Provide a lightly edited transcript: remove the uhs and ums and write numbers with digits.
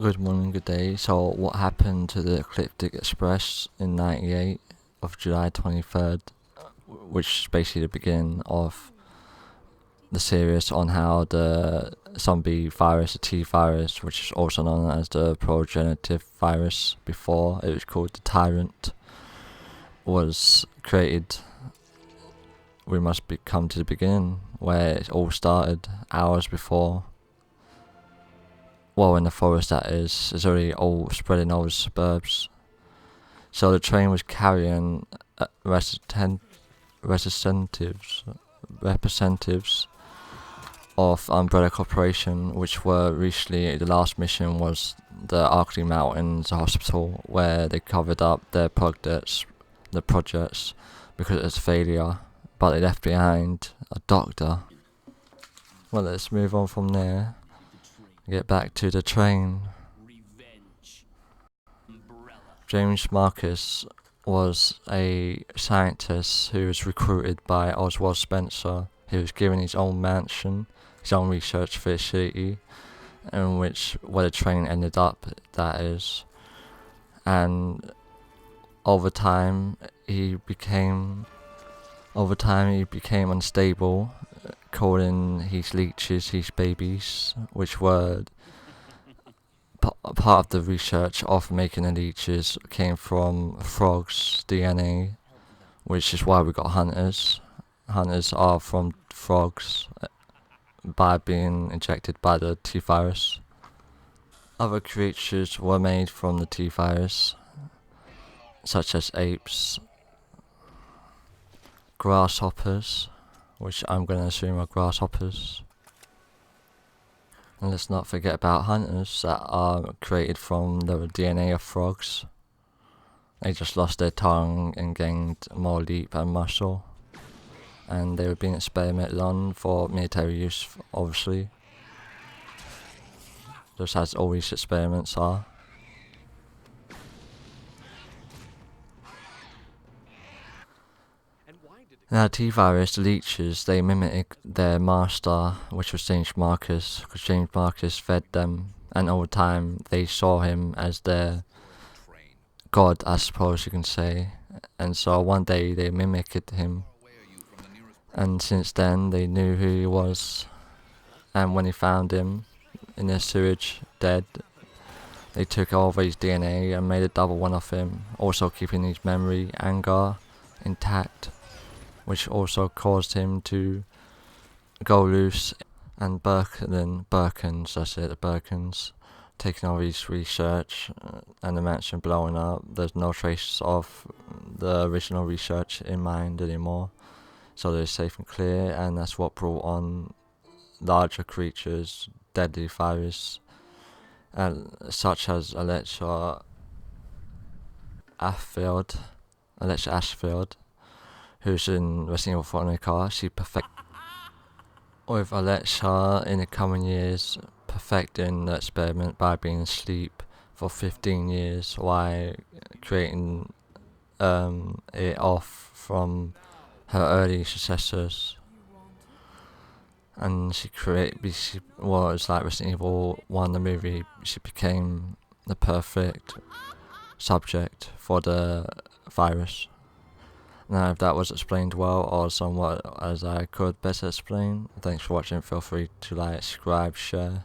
Good morning, good day. So, what happened to the Ecliptic Express in '98 of July 23rd, which is basically the beginning of the series on how the zombie virus, the T virus, which is also known as the progenitive virus, before it was called the Tyrant, was created. We must come to the beginning where it all started hours before. Well, in the forest, that is. It's already all spreading over the suburbs. So the train was carrying representatives of Umbrella Corporation, which were recently, the last mission was the Arctic Mountains Hospital, where they covered up their projects because it was a failure, but they left behind a doctor. Well, let's move on from there. Get back to the train. Jame Marcus was a scientist who was recruited by Oswald Spencer. He was given his own mansion, his own research facility, in which where the train ended up, that is. And over time he became unstable, calling his leeches his babies, which were part of the research of making the leeches came from frogs' DNA, which is why we got hunters. Hunters are from frogs by being injected by the T virus. Other creatures were made from the T virus, such as apes, grasshoppers, which I'm going to assume are grasshoppers. And let's not forget about hunters that are created from the DNA of frogs. They just lost their tongue and gained more leap and muscle. And they were being experimented on for military use, obviously. Just as all these experiments are. Now, T-virus, the leeches, they mimic their master, which was Jame Marcus, because Jame Marcus fed them, and over time they saw him as their god, I suppose you can say. And so one day they mimicked him, and since then they knew who he was. And when he found him in their sewage, dead, they took over his DNA and made a double one of him, also keeping his memory, anger, intact, which also caused him to go loose. And Birkins, taking over his research, and the mansion blowing up. There's no trace of the original research in mind anymore, so they're safe and clear, and that's what brought on larger creatures, deadly virus, such as Alexa Ashfield, who's in Resident Evil 4 she with Alexa in the coming years perfecting the experiment by being asleep for 15 years while creating it off from her early successors. And was like Resident Evil 1, the movie, she became the perfect subject for the virus. Now, if that was explained well or somewhat as I could better explain, thanks for watching. Feel free to like, subscribe, share.